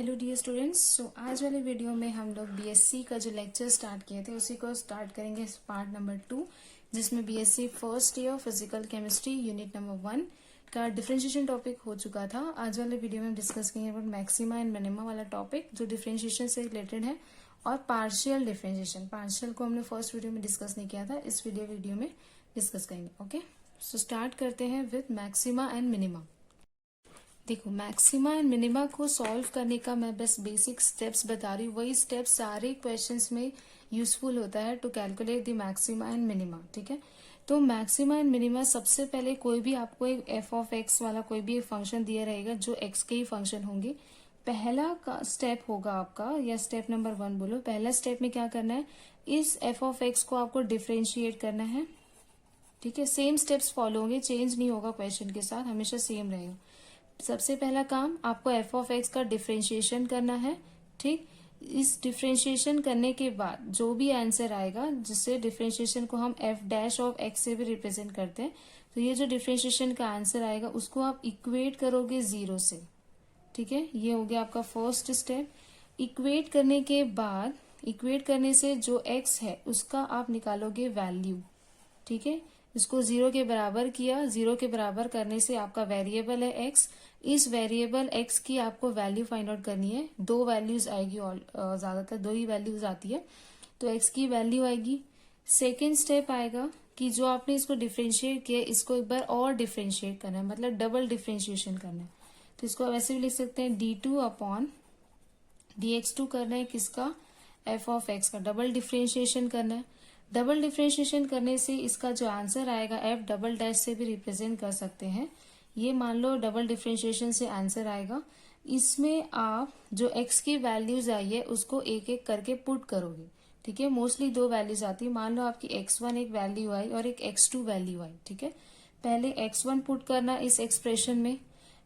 Hello dear students. आज वाले video में हम लोग बीएससी का जो लेक्चर स्टार्ट किए थे उसी को स्टार्ट करेंगे पार्ट नंबर 2, जिसमें BSc first year physical chemistry unit number 1 का डिफरेंशिएशन टॉपिक हो चुका था। आज वाले वीडियो में हम डिस्कस करेंगे अबाउट मैक्सिमा एंड मिनिमा वाला टॉपिक जो डिफरेंशिएशन से रिलेटेड है, और पार्शियल डिफरेंशिएशन। पार्शियल को हमने फर्स्ट वीडियो में डिस्कस नहीं किया था, इस वीडियो में डिस्कस करेंगे। ओके, सो स्टार्ट करते हैं विथ मैक्सिमा एंड मिनिमा। देखो, मैक्सिमा एंड मिनिमा को सॉल्व करने का मैं बस बेसिक स्टेप्स बता रही हूँ। वही स्टेप्स सारे क्वेश्चंस में यूजफुल होता है to calculate the maxima and minima. ठीक है, तो मैक्सिमा एंड मिनिमा सबसे पहले कोई भी आपको एक एफ ऑफ एक्स वाला कोई भी एक फंक्शन दिया रहेगा जो एक्स के ही फंक्शन होंगे। पहला का स्टेप होगा आपका, या स्टेप नंबर 1 बोलो। पहला स्टेप में क्या करना है, इस एफ ऑफ एक्स को आपको डिफ्रेंशिएट करना है। ठीक है, सेम स्टेप्स फॉलो होंगे, चेंज नहीं होगा क्वेश्चन के साथ, हमेशा सेम रहेगा। सबसे पहला काम आपको एफ ऑफ एक्स का डिफ्रेंशिएशन करना है। ठीक, इस डिफ्रेंशिएशन करने के बाद जो भी आंसर आएगा, जिससे डिफ्रेंशिएशन को हम एफ डैश ऑफ एक्स से भी रिप्रेजेंट करते हैं, तो ये जो डिफ्रेंशिएशन का आंसर आएगा उसको आप इक्वेट करोगे 0 से। ठीक है, ये हो गया आपका फर्स्ट स्टेप। इक्वेट करने के बाद, इक्वेट करने से जो एक्स है उसका आप निकालोगे वैल्यू। ठीक है, इसको 0 के बराबर किया, 0 के बराबर करने से आपका वेरिएबल है एक्स। इस वेरिएबल एक्स की आपको वैल्यू फाइंड आउट करनी है। 2 वैल्यूज आएगी, ज्यादातर 2 ही वैल्यूज आती है, तो एक्स की वैल्यू आएगी। सेकेंड स्टेप आएगा कि जो आपने इसको डिफ्रेंशिएट किया इसको एक बार और डिफ्रेंशिएट करना है, मतलब डबल डिफ्रेंशिएशन करना है। तो इसको आप ऐसे भी लिख सकते हैं, d2 अपॉन dx2 करना है किसका, एफ ऑफ एक्स का डबल डिफ्रेंशिएशन करना है। डबल डिफ्रेंशिएशन करने से इसका जो आंसर आएगा एफ डबल डैश से भी रिप्रेजेंट कर सकते हैं। ये मान लो डबल डिफ्रेंशिएशन से आंसर आएगा। इसमें आप जो एक्स की वैल्यूज आई है उसको एक एक करके पुट करोगे। ठीक है, मोस्टली 2 वैल्यूज आती है। मान लो आपकी x1 एक वैल्यू आई और एक x2 वैल्यू आई। ठीक है, पहले x1 पुट करना इस एक्सप्रेशन में।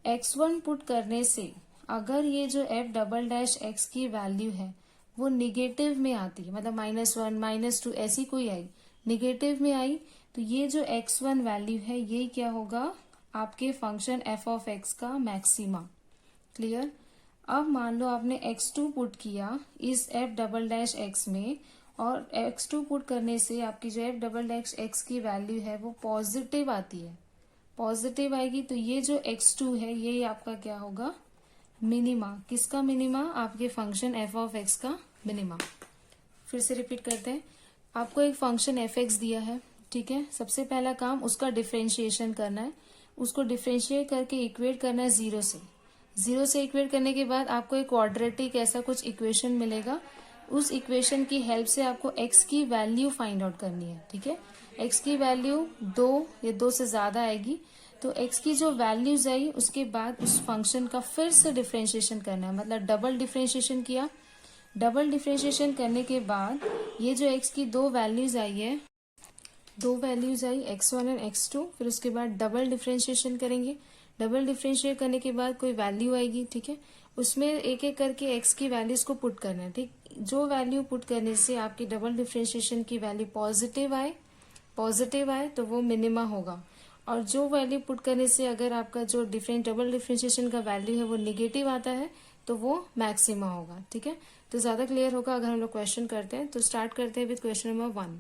x1 पुट करने से अगर ये जो एफ डबल डैश एक्स की वैल्यू है वो निगेटिव में आती है, मतलब -1 -2 ऐसी कोई आई, निगेटिव में आई, तो ये जो x1 वैल्यू है ये क्या होगा, आपके फंक्शन एफ ऑफ एक्स का मैक्सिमा। क्लियर। अब मान लो आपने x2 पुट किया इस एफ डबल डैश एक्स में, और x2 पुट करने से आपकी जो एफ डबल डैश एक्स की वैल्यू है वो पॉजिटिव आती है, पॉजिटिव आएगी, तो ये जो x2 है ये आपका क्या होगा, मिनिमा। किसका मिनिमा, आपके फंक्शन एफ ऑफ एक्स का मिनिमा। फिर से रिपीट करते हैं, आपको एक फंक्शन एफ एक्स दिया है। ठीक है, सबसे पहला काम उसका डिफ्रेंशिएशन करना है, उसको डिफ्रेंशिएट करके इक्वेट करना है 0 से। 0 से इक्वेट करने के बाद आपको एक क्वाड्रेटिक ऐसा कुछ इक्वेशन मिलेगा। उस इक्वेशन की हेल्प से आपको एक्स की वैल्यू फाइंड आउट करनी है। ठीक है, एक्स की वैल्यू 2 या 2 से ज्यादा आएगी, तो x की जो वैल्यूज आई उसके बाद उस फंक्शन का फिर से डिफ्रेंशिएशन करना है, मतलब डबल डिफ्रेंशिएशन किया। डबल डिफ्रेंशिएशन करने के बाद ये जो x की 2 वैल्यूज आई है, 2 values I x1 and x2, फिर उसके बाद डबल डिफ्रेंशिएशन करेंगे। डबल डिफ्रेंशिएट करने के बाद कोई वैल्यू आएगी। ठीक है, उसमें एक एक करके x की वैल्यूज को पुट करना है। ठीक, जो वैल्यू पुट करने से आपकी डबल डिफ्रेंशिएशन की वैल्यू पॉजिटिव आए तो वो मिनिमा होगा, और जो वैल्यू पुट करने से अगर आपका जो डबल डिफ्रेंशिएशन का वैल्यू है वो निगेटिव आता है तो वो मैक्सिमा होगा। ठीक है, तो ज्यादा क्लियर होगा अगर हम लोग क्वेश्चन करते हैं। तो स्टार्ट करते हैं विद क्वेश्चन नंबर 1।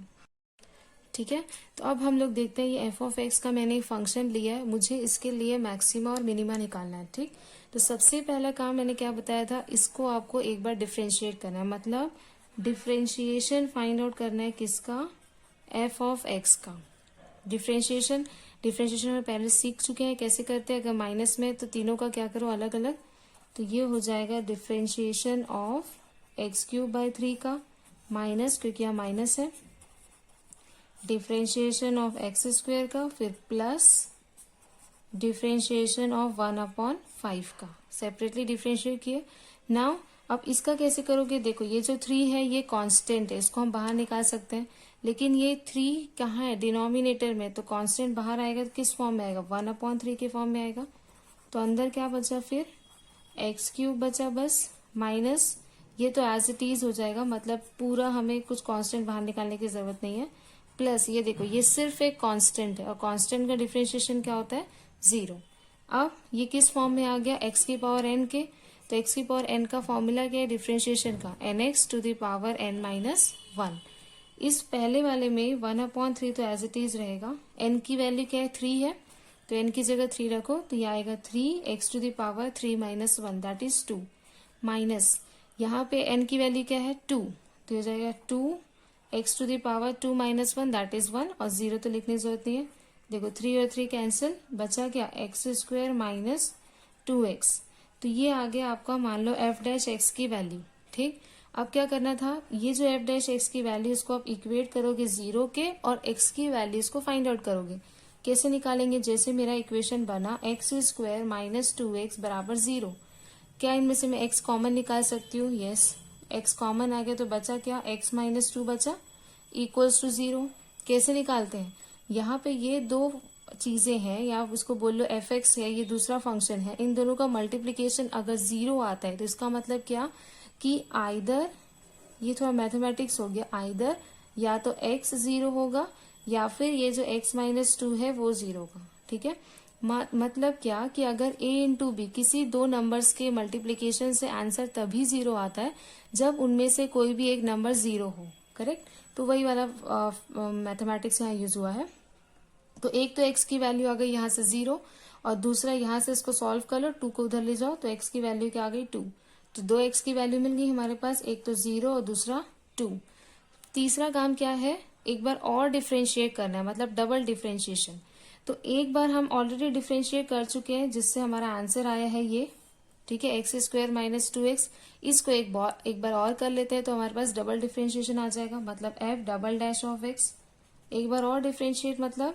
ठीक है, तो अब हम लोग देखते हैं, ये एफ ऑफ एक्स का मैंने एक फंक्शन लिया है, मुझे इसके लिए मैक्सिमा और मिनिमा निकालना है। ठीक, तो सबसे पहला काम मैंने क्या बताया था, इसको आपको एक बार डिफ्रेंशिएट करना है, मतलब डिफ्रेंशिएशन फाइंड आउट करना है किसका, एफ ऑफ एक्स का। डिफ्रेंशिएशन में पहले सीख चुके हैं कैसे करते हैं। अगर माइनस में तो तीनों का क्या करो, अलग अलग, तो ये हो जाएगा डिफ्रेंशिएशन ऑफ x³/3 का, माइनस क्योंकि यहाँ माइनस है, डिफ्रेंशिएशन ऑफ x² का, फिर प्लस डिफ्रेंशिएशन ऑफ 1/5 का। सेपरेटली डिफ्रेंशिएट किए। नाउ अब इसका कैसे करोगे, देखो ये जो 3 है ये कांस्टेंट है, इसको हम बाहर निकाल सकते हैं, लेकिन ये 3 कहाँ है, डिनोमिनेटर में, तो कांस्टेंट बाहर आएगा तो किस फॉर्म में आएगा, 1/3 के फॉर्म में आएगा। तो अंदर क्या बचा, फिर x³ बचा बस, माइनस ये तो एज इट इज हो जाएगा, मतलब पूरा हमें कुछ कांस्टेंट बाहर निकालने की जरूरत नहीं है, प्लस ये देखो ये सिर्फ एक कांस्टेंट है, और कांस्टेंट का डिफ्रेंशिएशन क्या होता है, 0। अब ये किस फॉर्म में आ गया, x⁴n के, तो x की पावर n का फॉर्मूला क्या है डिफरेंशिएशन का, nx to the power n minus 1। इस पहले वाले में 1/3 तो एज इट इज रहेगा। n की वैल्यू क्या है 3 है, तो n की जगह 3 रखो तो ये आएगा 3x to the power 3 minus 1 that is 2, minus यहाँ पे n की वैल्यू क्या है 2, तो हो जाएगा 2x to the power 2 minus 1 that is 1, और 0 तो लिखने की जरूरत नहीं है। देखो 3 और 3 कैंसिल, बचा क्या x स्क्वायर माइनस 2x। तो ये आ गया आपका मान लो f डैश x की वैल्यू। ठीक, अब क्या करना था, ये जो f डैश x की वैल्यू इसको आप इक्वेट करोगे 0 के और x की वैल्यू इसको फाइंड आउट करोगे। कैसे निकालेंगे, जैसे मेरा इक्वेशन बना x स्क्वायर माइनस 2x बराबर 0। क्या इनमें से मैं x कॉमन निकाल सकती हूँ, यस x कॉमन आ गया तो बचा क्या, x माइनस 2 बचा इक्वल्स टू 0। कैसे निकालते हैं, यहाँ पे ये दो चीजें हैं, या आप उसको बोल लो fx है, ये दूसरा फंक्शन है, इन दोनों का मल्टीप्लीकेशन अगर 0 आता है तो इसका मतलब क्या कि आइदर, ये थोड़ा मैथमेटिक्स हो गया, आइदर या तो x 0 होगा या फिर ये जो x माइनस 2 है वो 0 होगा। ठीक है, मतलब क्या कि अगर a इंटू बी किसी दो नंबर्स के मल्टीप्लीकेशन से आंसर तभी 0 आता है जब उनमें से कोई भी एक नंबर 0 हो। करेक्ट, तो वही वाला मैथमेटिक्स यहाँ यूज हुआ है। तो एक तो x की वैल्यू आ गई यहाँ से 0, और दूसरा यहाँ से इसको सॉल्व कर लो, 2 को उधर ले जाओ तो x की वैल्यू क्या आ गई 2। तो दो x की वैल्यू मिल गई हमारे पास, एक तो 0 और दूसरा 2। तीसरा काम क्या है, एक बार और डिफ्रेंशिएट करना है, मतलब डबल डिफ्रेंशिएशन। तो एक बार हम ऑलरेडी डिफ्रेंशिएट कर चुके हैं जिससे हमारा आंसर आया है ये। ठीक है, एक्स स्क्वायर माइनस 2x, इसको एक बार और कर लेते हैं तो हमारे पास डबल डिफ्रेंशिएशन आ जाएगा, मतलब f double dash of x। एक बार और डिफ्रेंशिएट मतलब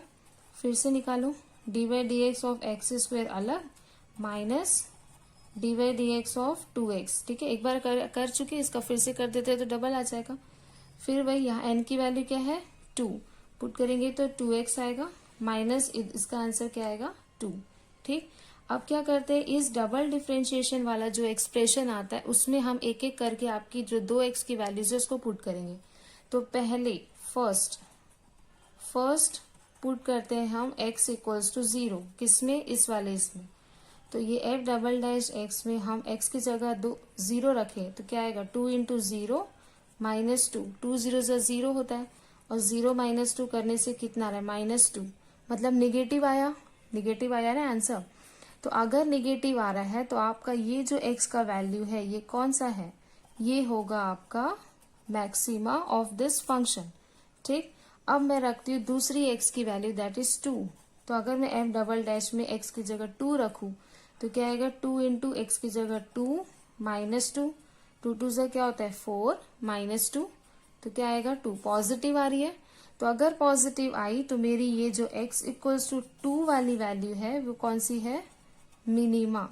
फिर से निकालो, dy dx of x square अलग minus dy dx of 2x। ठीक है, एक बार कर चुके, इसका फिर से कर देते हैं तो डबल आ जाएगा। फिर वही यहाँ n की वैल्यू क्या है 2, पुट करेंगे तो 2x आएगा, माइनस इसका आंसर क्या आएगा 2। ठीक, अब क्या करते हैं, इस डबल डिफ्रेंशिएशन वाला जो एक्सप्रेशन आता है उसमें हम एक एक करके आपकी जो 2x की वैल्यूज है उसको पुट करेंगे। तो पहले फर्स्ट पुट करते हैं हम x इक्वल्स टू 0, किसमें, इस वाले इसमें। तो ये f डबल डैश x में हम x की जगह 0 रखें तो क्या आएगा 2 इंटू 0 माइनस 2, 2 0 से 0 होता है, और 0 माइनस 2 करने से कितना आ रहा है -2, मतलब निगेटिव आया ना आंसर। तो अगर निगेटिव आ रहा है तो आपका ये जो x का वैल्यू है ये कौन सा है, ये होगा आपका मैक्सिमा ऑफ दिस फंक्शन। ठीक, अब मैं रखती हूँ दूसरी x की वैल्यू दैट इज 2। तो अगर मैं f डबल डैश में x की जगह 2 रखूं तो क्या आएगा 2 इंटू एक्स की जगह 2 माइनस 2, 2 2 से क्या होता है 4 माइनस 2, तो क्या आएगा 2, पॉजिटिव आ रही है। तो अगर पॉजिटिव आई तो मेरी ये जो x इक्वल्स टू 2 वाली वैल्यू है वो कौन सी है, minima.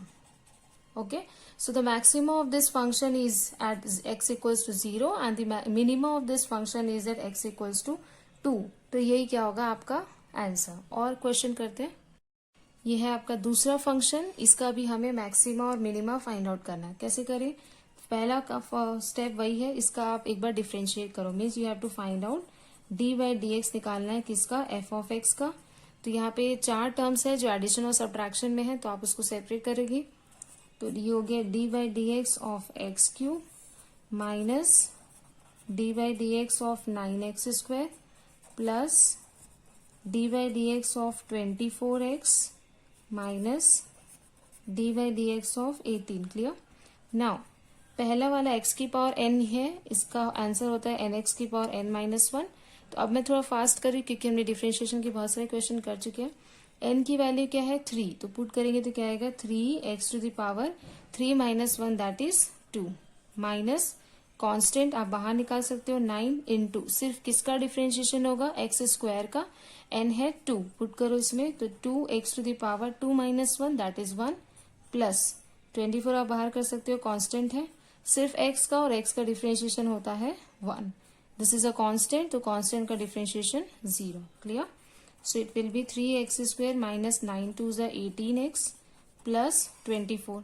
Okay, so the maxima of this function is at x equals to 0 and the minima of this function is at x equals to 2। तो यही क्या होगा आपका आंसर। और क्वेश्चन करते हैं, ये है आपका दूसरा फंक्शन, इसका भी हमें मैक्सिमा और मिनिमा फाइंड आउट करना है। कैसे करें, पहला स्टेप वही है, इसका आप एक बार डिफ्रेंशिएट करो, means you have to find out d by d x निकालना है, किसका, एफ ऑफ एक्स का। तो यहाँ पे 4 टर्म्स है जो एडिशन और सब्ट्रैक्शन में है, तो आप उसको सेपरेट करेंगे। तो ये हो गया D by d x of x cube minus D by d x of 9x square plus D by d x of 24x minus D by d x of 18। Clear. Now पहला वाला x की power n है, इसका answer होता है nx की power n minus 1। तो अब मैं थोड़ा फास्ट करी क्योंकि हमने डिफरेंशिएशन के बहुत सारे क्वेश्चन कर चुके हैं। n की वैल्यू क्या है 3, तो पुट करेंगे तो क्या आएगा 3x to the power 3 minus 1 that is 2, minus constant आप बाहर निकाल सकते हो 9 इंटू सिर्फ किसका डिफरेंशिएशन होगा x स्क्वायर का, n है 2, पुट करो इसमें तो 2x to the power 2 minus 1 that is 1 plus 24 आप बाहर कर सकते हो, कांस्टेंट है, सिर्फ x का और x का डिफरेंशिएशन होता है 1, दिस इज अ कांस्टेंट, तो कांस्टेंट का differentiation 0। Clear. So it will be 3x square minus 9 2 is 18x plus 24।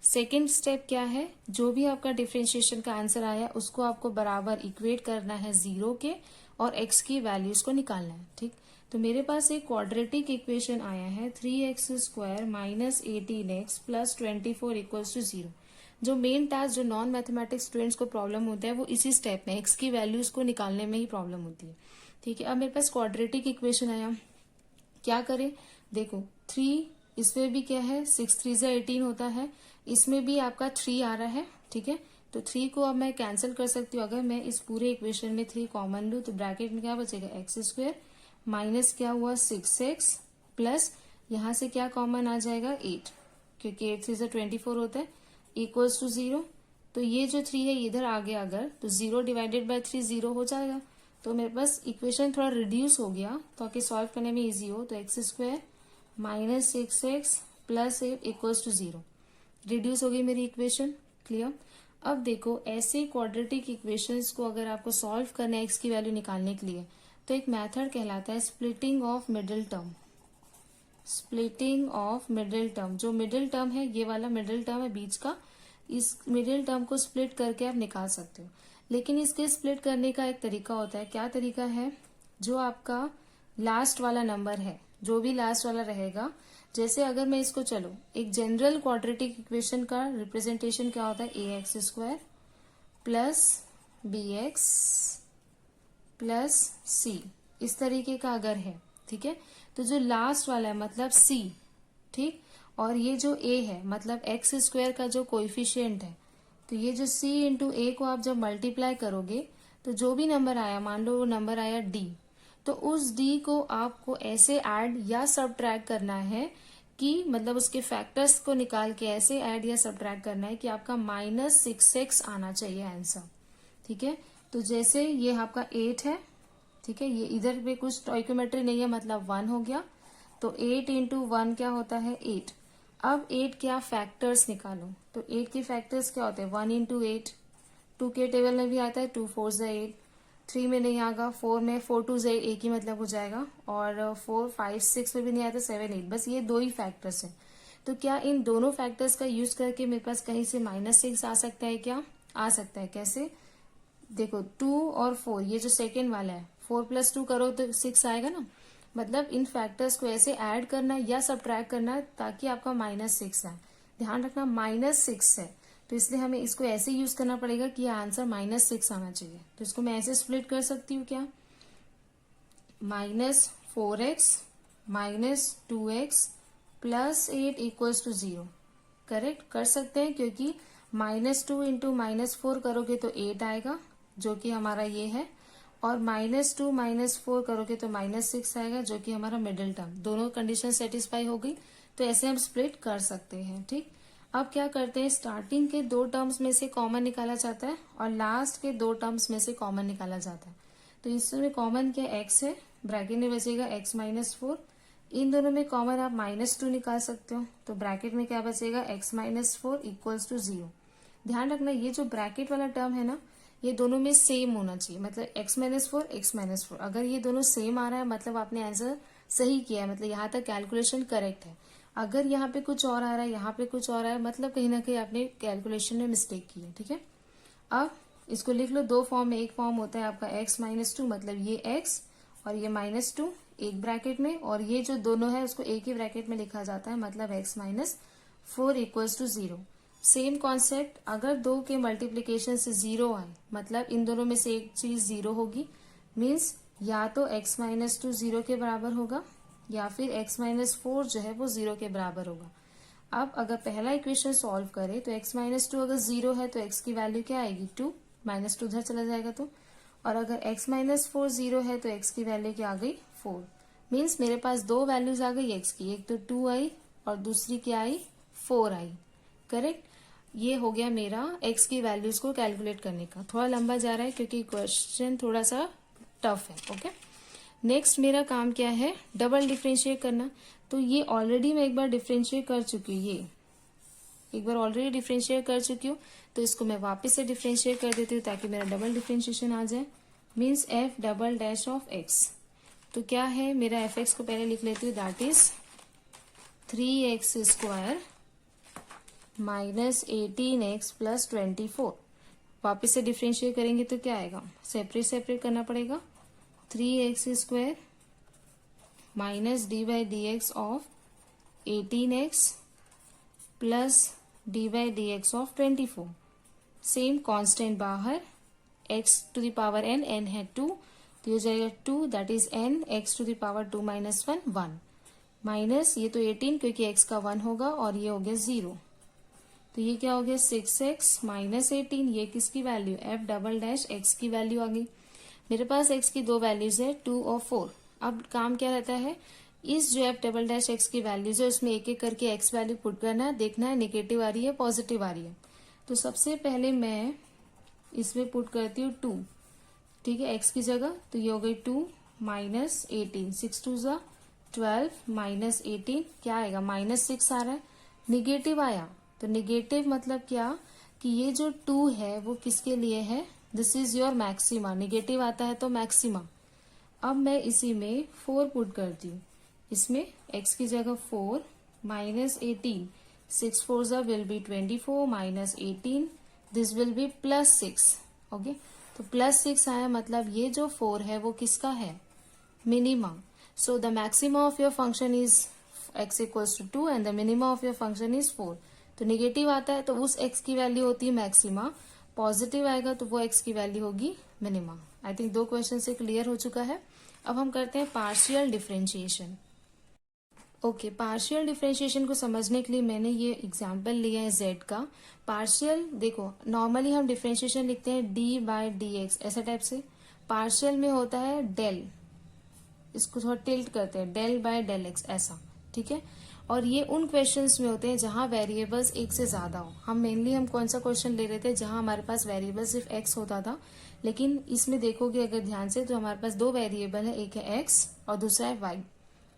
Second step क्या है, जो भी आपका डिफरेंशिएशन का आंसर आया उसको आपको बराबर इक्वेट करना है 0 के और x की वैल्यूज को निकालना है। ठीक, तो मेरे पास एक क्वाड्रेटिक इक्वेशन आया है 3x square minus 18x plus 24 equals to 0। जो मेन टास्क जो नॉन मैथमेटिक्स स्टूडेंट्स को प्रॉब्लम होता है वो इसी स्टेप में एक्स की वैल्यूज को निकालने में ही प्रॉब्लम होती है। ठीक है, अब मेरे पास क्वाड्रेटिक इक्वेशन आया, क्या करें, देखो 3, इसमें भी क्या है 6 3 से 18 होता है, इसमें भी आपका 3 आ रहा है। ठीक है, तो 3 को अब मैं कैंसिल कर सकती हूँ। अगर मैं इस पूरे इक्वेशन में 3 कॉमन लूँ तो ब्रैकेट में क्या बचेगा, एक्स स्क्वायर माइनस क्या हुआ 6x प्लस यहां से क्या कॉमन आ जाएगा 8, क्योंकि 8 3 से 24 होता है, इक्वल्स टू 0। तो ये जो 3 है इधर आ गया अगर, तो 0 डिवाइडेड बाय 3 0 हो जाएगा। तो मेरे पास इक्वेशन थोड़ा रिड्यूस हो गया ताकि सॉल्व करने में इजी हो। तो x square minus 6x plus 8 equals to 0 reduce हो गई मेरी इक्वेशन। क्लियर। अब देखो ऐसे क्वाड्रेटिक इक्वेशंस को अगर आपको सॉल्व करना है एक्स की वैल्यू निकालने के लिए, तो एक मेथड कहलाता है splitting of middle term. Splitting of middle term, जो मिडिल टर्म है ये वाला मिडिल टर्म है बीच का, इस मिडिल टर्म को स्प्लिट करके आप निकाल सकते हो। लेकिन इसके स्प्लिट करने का एक तरीका होता है, क्या तरीका है, जो आपका लास्ट वाला नंबर है, जो भी लास्ट वाला रहेगा, जैसे अगर मैं इसको चलो एक जनरल क्वाड्रेटिक इक्वेशन का रिप्रेजेंटेशन क्या होता है, a x square plus b x plus c, इस तरीके का अगर है। ठीक है, तो जो लास्ट वाला है मतलब सी, ठीक, और ये जो ए है मतलब एक्स स्क्वायर का जो कोएफिशिएंट है, तो ये जो सी इंटू ए को आप जब मल्टीप्लाई करोगे तो जो भी नंबर आया, मान लो वो नंबर आया डी, तो उस डी को आपको ऐसे ऐड या सब्ट्रैक्ट करना है कि मतलब उसके फैक्टर्स को निकाल के ऐसे ऐड या सब्ट्रैक्ट करना है कि आपका -6x आना चाहिए आंसर। ठीक है, तो जैसे ये आपका 8 है, ठीक है, ये इधर पे कुछ स्टोइकोमेट्री नहीं है मतलब 1 हो गया, तो 8 इंटू 1 क्या होता है 8। अब 8 क्या फैक्टर्स निकालो, तो 8 के फैक्टर्स क्या होते हैं 1 इंटू 8, 2 के टेबल में भी आता है 2 4 से 8, 3 में नहीं आएगा, 4 में 4 2 से 8 ही मतलब हो जाएगा, और 4 5 6 में भी नहीं आता 7 8, बस ये दो ही फैक्टर्स हैं। तो क्या इन दोनों फैक्टर्स का यूज करके मेरे पास कहीं से -6 आ सकता है, क्या आ सकता है, कैसे, देखो 2 और 4, ये जो सेकेंड वाला है 4 + 2 करो तो 6 आएगा ना, मतलब इन फैक्टर्स को ऐसे ऐड करना या सब्ट्रैक्ट करना ताकि आपका -6 आए। ध्यान रखना -6 है, तो इसलिए हमें इसको ऐसे यूज करना पड़ेगा कि आंसर -6 आना चाहिए। तो इसको मैं ऐसे स्प्लिट कर सकती हूँ, क्या -4x -2x plus 8 equals to 0, correct कर सकते हैं, क्योंकि -2 इंटू -4 करोगे तो 8 आएगा जो कि हमारा ये है, और -2 -4 करोगे तो -6 आएगा जो कि हमारा मिडिल टर्म, दोनों कंडीशन सेटिस्फाई हो गई। तो ऐसे हम स्प्लिट कर सकते हैं। ठीक, अब क्या करते हैं, स्टार्टिंग के 2 टर्म्स में से कॉमन निकाला जाता है और लास्ट के 2 टर्म्स में से कॉमन निकाला जाता है। तो इसमें कॉमन क्या एक्स है, ब्रैकेट में बचेगा x -4, इन दोनों में कॉमन आप -2 निकाल सकते हो, तो ब्रैकेट में क्या बचेगा x -4 इक्वल्स टू 0। ध्यान रखना ये जो ब्रैकेट वाला टर्म है ना, ये दोनों में सेम होना चाहिए, मतलब x -4 अगर ये दोनों सेम आ रहा है मतलब आपने आंसर सही किया है, मतलब यहाँ तक कैलकुलेशन करेक्ट है। अगर यहाँ पे कुछ और आ रहा है, यहाँ पे कुछ और आ रहा है, मतलब कहीं ना कहीं आपने कैलकुलेशन में मिस्टेक की है। ठीक है, अब इसको लिख लो दो फॉर्म में, एक फॉर्म होता है आपका x -2 मतलब ये x और ये -2 एक ब्रैकेट में, और ये जो दोनों है उसको एक ही ब्रैकेट में लिखा जाता है मतलब x -4 equals to 0। Same concept, अगर दो के मल्टीप्लीकेशन से 0 आए मतलब इन दोनों में से एक चीज 0 होगी, मीन्स या तो x -2 0 के बराबर होगा या फिर x -4 जो है वो 0 के बराबर होगा। अब अगर पहला इक्वेशन सॉल्व करें तो x -2 अगर 0 है तो x की वैल्यू क्या आएगी 2, -2 उधर चला जाएगा तो, और अगर x -4 0 है तो x की वैल्यू क्या आ गई 4। मीन्स मेरे पास दो वैल्यूज आ गई x की, एक तो 2 आई और दूसरी क्या आई 4 आई। करेक्ट, ये हो गया मेरा x की वैल्यूज को कैलकुलेट करने का। थोड़ा लंबा जा रहा है क्योंकि क्वेश्चन थोड़ा सा टफ है। ओके, नेक्स्ट मेरा काम क्या है, डबल डिफ्रेंशिएट करना। तो ये ऑलरेडी मैं एक बार डिफ्रेंशिएट कर चुकी हूँ, ये एक बार ऑलरेडी डिफ्रेंशिएट कर चुकी हूँ, तो इसको मैं वापस से डिफ्रेंशिएट कर देती हूँ ताकि मेरा डबल डिफ्रेंशिएशन आ जाए। Means f double dash of x, तो क्या है मेरा fx को पहले लिख लेती हूँ, दैट इज 3x² -18x + 24। वापिस से डिफ्रेंशिएट करेंगे तो क्या आएगा, सेपरेट सेपरेट करना पड़ेगा, 3x² -d/dx of 18x + dy/dx of 24। Same constant बाहर, x to the power n, n है 2, तो हो जाएगा 2 that is n, x to the power 2 minus 1 1, minus ये तो 18 क्योंकि x का 1 होगा और ये हो गया 0, तो ये क्या हो गया 6x माइनस 18, ये किसकी वैल्यू f"x की वैल्यू आ गई। मेरे पास x की दो वैल्यूज है 2 और 4। अब काम क्या रहता है, इस जो f"x की वैल्यूज है उसमें एक एक करके x वैल्यू पुट करना है, देखना है नेगेटिव आ रही है पॉजिटिव आ रही है। तो सबसे पहले मैं इसमें पुट करती हूँ 2, ठीक है, x की जगह, तो ये हो गई 2 माइनस 18, 6 2 जा 12 माइनस 18 क्या आएगा -6 आ रहा है, निगेटिव आया। तो निगेटिव मतलब क्या कि ये जो 2 है वो किसके लिए है, this is your maxima, negative आता है तो मैक्सिमा। अब मैं इसी में 4 पुट करती हूँ, इसमें x की जगह 4 माइनस 18, 6 4 जा will be 24 minus 18, this will be plus 6, okay. तो प्लस 6 आया, मतलब ये जो 4 है वो किसका है, minima. So the maxima of your function is x equals to 2 and the minima of your function is 4। तो निगेटिव आता है तो उस x की वैल्यू होती है मैक्सिमा, पॉजिटिव आएगा तो वो x की वैल्यू होगी मिनिमा। आई थिंक 2 क्वेश्चन से क्लियर हो चुका है। अब हम करते हैं partial differentiation. Okay, partial differentiation को समझने के लिए मैंने ये एग्जाम्पल लिया है z का। पार्शियल देखो, नॉर्मली हम डिफरेंशिएशन लिखते हैं d/dx ऐसा टाइप से, पार्शियल में होता है डेल, इसको थोड़ा टिल्ट करते हैं, del/del(x) ऐसा, ठीक है। और ये उन क्वेश्चंस में होते हैं जहां वेरिएबल्स एक से ज्यादा हो। हम कौन सा क्वेश्चन ले रहे थे जहां हमारे पास वेरिएबल सिर्फ x होता था, लेकिन इसमें देखोगे अगर ध्यान से तो हमारे पास दो वेरिएबल है, एक है x और दूसरा है y,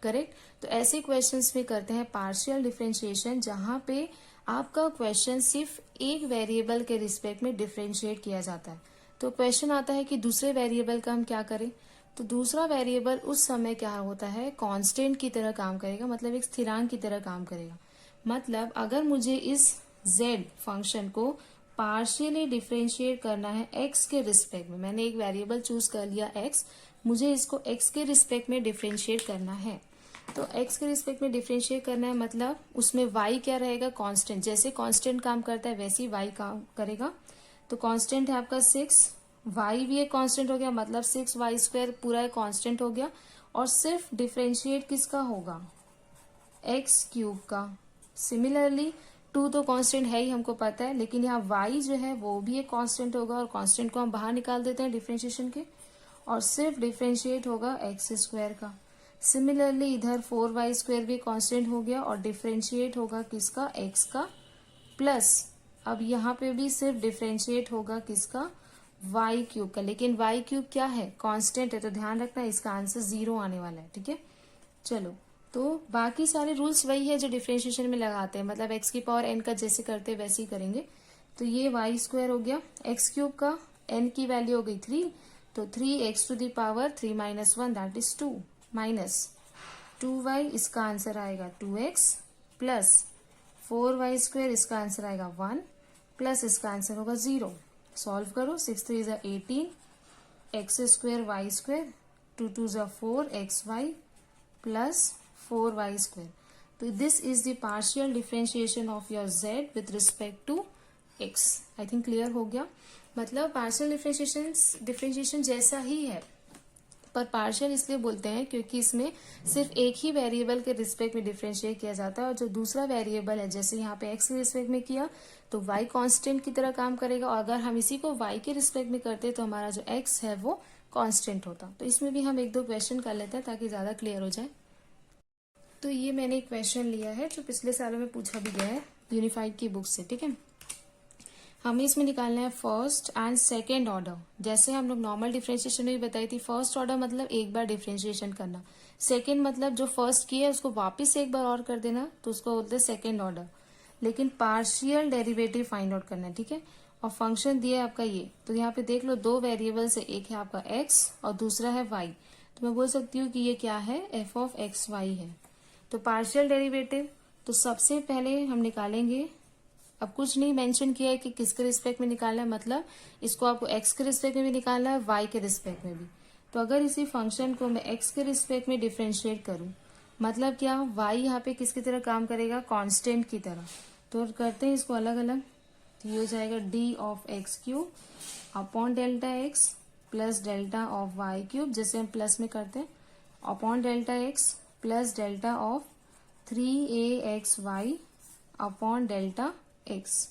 करेक्ट। तो ऐसे क्वेश्चंस में करते हैं पार्शियल डिफरेंशिएशन जहां पे आपका क्वेश्चन सिर्फ एक वेरिएबल के रिस्पेक्ट में डिफरेंशिएट किया जाता है। तो क्वेश्चन आता है कि दूसरे वेरिएबल का हम क्या करें, तो दूसरा वेरिएबल उस समय क्या होता है, कांस्टेंट की तरह काम करेगा, मतलब एक स्थिरांक की तरह काम करेगा। मतलब अगर मुझे इस z फंक्शन को पार्शियली डिफरेंशिएट करना है x के रिस्पेक्ट में, मैंने एक वेरिएबल चूज कर लिया x, मुझे इसको x के रिस्पेक्ट में डिफरेंशिएट करना है। तो x के रिस्पेक्ट में डिफरेंशिएट करना है मतलब उसमें y क्या रहेगा, कांस्टेंट। जैसे कांस्टेंट काम करता है वैसे ही y काम करेगा। तो कांस्टेंट है आपका 6, y भी एक कांस्टेंट हो गया, मतलब 6y² पूरा एक कांस्टेंट हो गया। और सिर्फ डिफरेंशिएट किसका होगा, x³ का। सिमिलरली 2 तो कांस्टेंट है ही, हमको पता है, लेकिन यहाँ y जो है वो भी एक कांस्टेंट होगा और कांस्टेंट को हम बाहर निकाल देते हैं डिफरेंशिएशन के, और सिर्फ डिफरेंशिएट होगा x² का। सिमिलरली इधर 4y² भी कांस्टेंट हो गया और डिफरेंशिएट होगा किसका, x का, प्लस अब यहाँ पे भी सिर्फ डिफरेंशिएट होगा किसका, y³ का। लेकिन y³ क्या है, कांस्टेंट है, तो ध्यान रखना इसका आंसर 0 आने वाला है, ठीक है। चलो, तो बाकी सारे रूल्स वही है जो डिफरेंशिएशन में लगाते हैं, मतलब x की पावर n का जैसे करते हैं वैसे ही करेंगे। तो ये y² हो गया, x³ का n की वैल्यू हो गई 3, तो 3x to the power 3 minus 1 that is 2, minus 2y, इसका आंसर आएगा 2x, प्लस 4y² इसका आंसर आएगा 1, प्लस इसका आंसर होगा 0। सॉल्व करो, 6 3 जा 18, x² y², 2 2 जा 4 xy, प्लस 4y²। तो this is the partial differentiation of your z with respect to x। I think clear हो गया। मतलब पार्शियल डिफरेंशिएशन जैसा ही है, पर पार्शियल इसलिए बोलते हैं क्योंकि इसमें सिर्फ एक ही वेरिएबल के रिस्पेक्ट में डिफरेंशिएट किया जाता है, और जो दूसरा वेरिएबल है जैसे यहाँ पे x के रिस्पेक्ट में किया तो y कांस्टेंट की तरह काम करेगा, और अगर हम इसी को y के रिस्पेक्ट में करते तो हमारा जो x है वो कांस्टेंट होता। तो इसमें भी हम एक दो क्वेश्चन कर लेते हैं ताकि ज्यादा क्लियर हो जाए। तो ये मैंने एक क्वेश्चन लिया है जो पिछले सालों में पूछा भी गया है यूनिफाइड की बुक से, ठीक है। हमें इसमें निकालना है फर्स्ट एंड सेकेंड ऑर्डर। जैसे हम लोग नॉर्मल डिफरेंशिएशन में भी बताई थी, फर्स्ट ऑर्डर मतलब एक बार डिफरेंशिएशन करना, सेकेंड मतलब जो फर्स्ट किया है उसको वापस एक बार और कर देना, तो उसको बोलते हैं सेकेंड ऑर्डर। लेकिन पार्शियल डेरिवेटिव फाइंड आउट करना है, ठीक है। और फंक्शन दिया है आपका ये, तो यहाँ पे देख लो दो वेरिएबल्स है, एक है आपका x और दूसरा है y। तो मैं बोल सकती हूँ कि ये क्या है, f(x, y) है। तो पार्शियल डेरिवेटिव, तो सबसे पहले हम निकालेंगे, अब कुछ नहीं मेंशन किया है कि किसके रिस्पेक्ट में निकालना है, मतलब इसको आपको x के रिस्पेक्ट में भी निकालना है, y के रिस्पेक्ट में भी। तो अगर इसी फंक्शन को मैं x के रिस्पेक्ट में डिफरेंशिएट करूं, मतलब क्या, y यहाँ पे किसकी तरह काम करेगा, कांस्टेंट की तरह। तो करते हैं इसको अलग अलग। तो ये हो जाएगा d of x cube upon delta x plus delta of y cube, जैसे हम प्लस में करते हैं, upon delta x plus delta of 3axy upon delta x.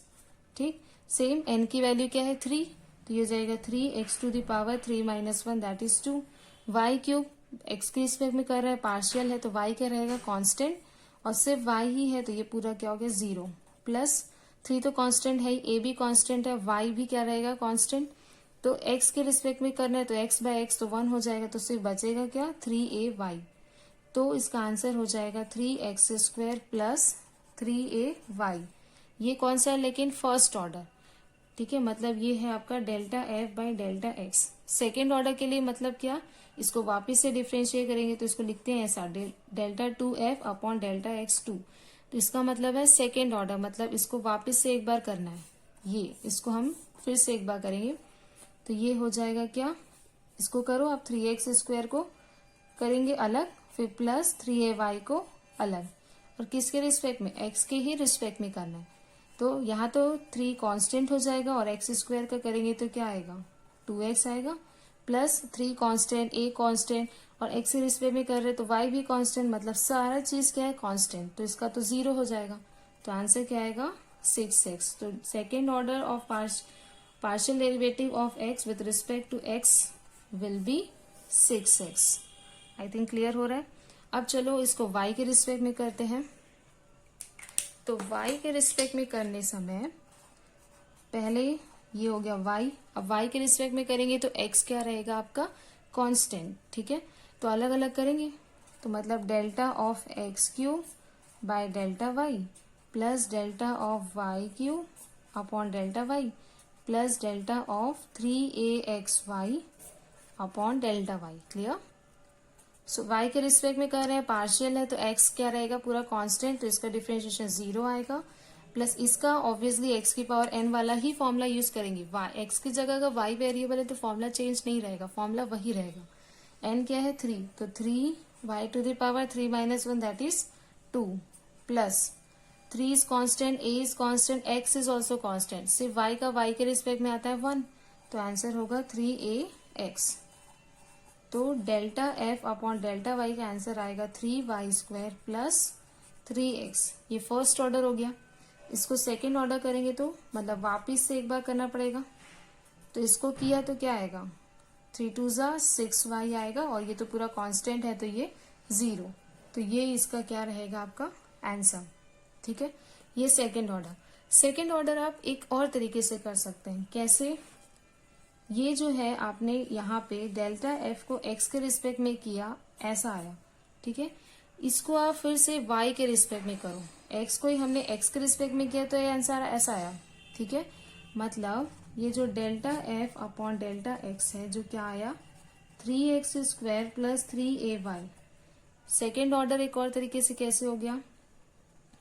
ठीक, सेम n की वैल्यू क्या है 3, तो ये हो जाएगा 3x to the power 3 minus 1 that is 2। Y cube x के रिस्पेक्ट में कर रहा है, पार्शियल है, तो y क्या रहेगा कांस्टेंट, और सिर्फ y ही है तो ये पूरा क्या हो गया 0, प्लस 3 तो कांस्टेंट है, a भी कांस्टेंट है, y भी क्या रहेगा कांस्टेंट, तो x के रिस्पेक्ट में करना है तो x बाय एक्स तो 1 हो जाएगा, तो सिर्फ बचेगा क्या 3ay। तो इसका आंसर हो जाएगा 3x² प्लस 3ay। ये कौन सा है लेकिन फर्स्ट ऑर्डर, ठीक है, मतलब ये है आपका delta f by delta x. Second order के लिए मतलब क्या, इसको वापस से डिफ्रेंशिएट करेंगे तो इसको लिखते हैं ऐसा, delta 2f upon delta x 2। तो इसका मतलब है सेकेंड ऑर्डर, मतलब इसको वापस से एक बार करना है, ये इसको हम फिर से एक बार करेंगे। तो ये हो जाएगा क्या, इसको करो आप 3x² को करेंगे अलग, फिर प्लस 3ay को अलग, और किसके रिस्पेक्ट में, x के ही रिस्पेक्ट में करना है। तो यहाँ तो 3 कांस्टेंट हो जाएगा और x² का करेंगे तो क्या आएगा 2x आएगा, प्लस 3 कांस्टेंट, a कांस्टेंट, और x के रिस्पेक्ट में कर रहे तो y भी कांस्टेंट, मतलब सारा चीज क्या है कांस्टेंट, तो इसका तो 0 हो जाएगा। तो आंसर क्या आएगा 6x। तो second order of partial derivative of x with respect to x will be 6x। I think clear हो रहा है। अब चलो इसको y के रिस्पेक्ट में करते हैं। तो y के रिस्पेक्ट में करने समय पहले ये हो गया y, अब y के रिस्पेक्ट में करेंगे तो x क्या रहेगा आपका कांस्टेंट, ठीक है, तो अलग अलग करेंगे, तो मतलब delta of x cube by delta y plus delta of y cube upon delta y plus delta of 3axy upon delta y। Clear. So y के रिस्पेक्ट में कर रहे हैं, पार्शियल है, तो x क्या रहेगा पूरा कांस्टेंट, तो इसका डिफरेंशिएशन 0 आएगा, प्लस इसका ऑब्वियसली x की पावर n वाला ही फॉर्मूला यूज करेंगे। x की जगह का y वेरिएबल है तो फॉर्मूला चेंज नहीं रहेगा, फॉर्मूला वही रहेगा। n क्या है 3, तो 3y to the power 3 minus 1 that is 2, plus 3 is constant, a is constant, x is also constant, सिर्फ y का y के रिस्पेक्ट में आता है 1, तो आंसर होगा 3ax। तो delta f upon delta y का आंसर आएगा 3y² प्लस 3x। ये फर्स्ट ऑर्डर हो गया। इसको सेकेंड ऑर्डर करेंगे तो मतलब वापिस से एक बार करना पड़ेगा, तो इसको किया तो क्या आएगा 3 2 जा 6y आएगा, और ये तो पूरा कांस्टेंट है तो ये 0, तो ये इसका क्या रहेगा आपका आंसर, ठीक है। ये सेकेंड ऑर्डर। सेकेंड ऑर्डर आप एक और तरीके से कर सकते हैं, कैसे, ये जो है आपने यहाँ पे डेल्टा f को x के रिस्पेक्ट में किया, ऐसा आया, ठीक है, इसको आप फिर से y के रिस्पेक्ट में करो, x को ही हमने x के रिस्पेक्ट में किया तो ये आंसर ऐसा आया, ठीक है, मतलब ये जो delta f upon delta x है जो क्या आया 3x² plus 3ay। Second order एक और तरीके से कैसे हो गया,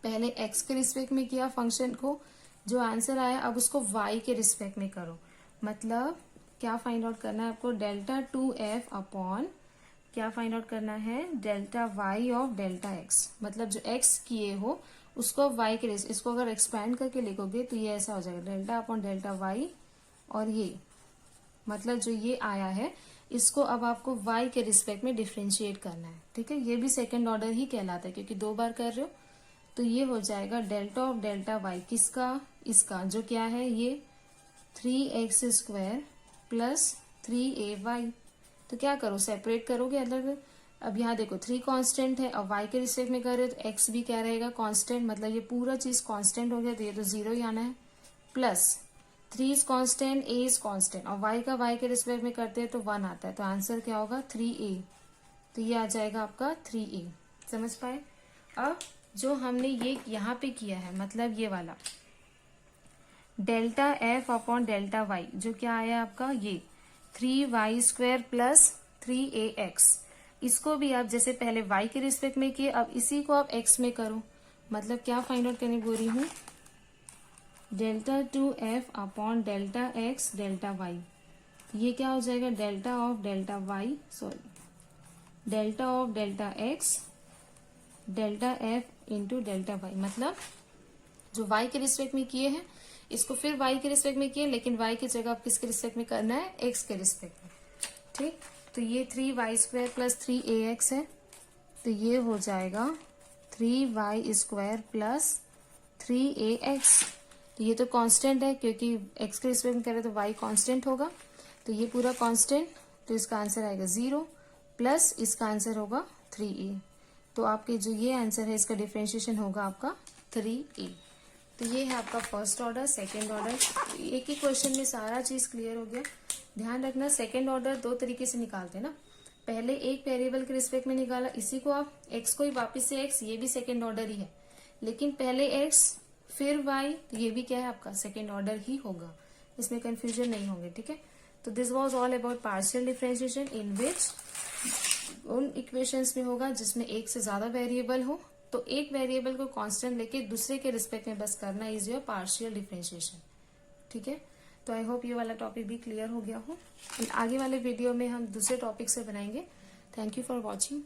पहले x के रिस्पेक्ट में किया फंक्शन को, जो आंसर आया अब उसको y के रिस्पेक्ट में करो, मतलब क्या फाइंड आउट करना है आपको, डेल्टा 2f अपॉन क्या फाइंड आउट करना है delta y of delta x, मतलब जो x किए हो उसको y के रिस्पेक्ट, इसको अगर एक्सपैंड करके लिखोगे तो ये ऐसा हो जाएगा डेल्टा अपॉन डेल्टा y, और ये मतलब जो ये आया है इसको अब आपको y के रिस्पेक्ट में डिफ्रेंशिएट करना है, ठीक है, ये भी सेकेंड ऑर्डर ही कहलाता है क्योंकि 2 बार कर रहे हो। तो ये हो जाएगा डेल्टा ऑफ डेल्टा y, किसका, इसका जो क्या है ये 3x² प्लस 3ay। तो क्या करो सेपरेट करोगे अलग, अब यहाँ देखो 3 कांस्टेंट है और y के रिस्पेक्ट में कर रहे हो तो x भी क्या रहेगा कांस्टेंट, मतलब ये पूरा चीज कांस्टेंट हो गया तो ये तो 0 ही आना है, plus 3 is constant, a is constant, और y का y के रिस्पेक्ट में करते हैं तो 1 आता है, तो आंसर क्या होगा 3a। तो ये आ जाएगा आपका 3a। समझ पाए। अब जो हमने ये यहाँ पे किया है, मतलब ये वाला delta f upon delta y जो क्या आया आपका ये 3y² प्लस 3ax, इसको भी आप जैसे पहले y के रिस्पेक्ट में किए अब इसी को आप x में करो, मतलब क्या फाइंड आउट करने बोल रही हूँ delta 2f upon delta x delta y, ये क्या हो जाएगा delta of delta y, sorry delta of delta x delta f into delta y, मतलब जो y के रिस्पेक्ट में किए हैं इसको फिर y के रिस्पेक्ट में किए, लेकिन y की जगह आप किसके रिस्पेक्ट में करना है, x के रिस्पेक्ट में। ठीक, तो ये 3y² प्लस 3ax है, तो ये हो जाएगा 3y² प्लस 3ax। तो ये तो कांस्टेंट है क्योंकि x के रिस्पेक्ट में करें तो y कांस्टेंट होगा, तो ये पूरा कांस्टेंट, तो इसका आंसर आएगा 0 प्लस इसका आंसर होगा 3a। तो आपके जो ये आंसर है इसका डिफरेंशिएशन होगा आपका 3a। तो ये है आपका फर्स्ट ऑर्डर, सेकेंड ऑर्डर। एक ही क्वेश्चन में सारा चीज क्लियर हो गया। ध्यान रखना सेकेंड ऑर्डर दो तरीके से निकालते हैं ना, पहले एक वेरिएबल के रिस्पेक्ट में निकाला, इसी को आप x को ही वापिस से x, ये भी सेकेंड ऑर्डर ही है, लेकिन पहले x फिर y, तो ये भी क्या है आपका सेकेंड ऑर्डर ही होगा, इसमें कंफ्यूजन नहीं होंगे। ठीक है, तो this was all about partial differentiation in which उन इक्वेशंस में होगा जिसमें एक से ज्यादा वेरिएबल हो, तो एक वेरिएबल को कांस्टेंट लेके दूसरे के रिस्पेक्ट में बस करना इज योर पार्शियल डिफरेंशिएशन। ठीक है, तो आई होप ये वाला टॉपिक भी क्लियर हो गया हो। आगे वाले वीडियो में हम दूसरे टॉपिक से बनाएंगे। Thank you for watching.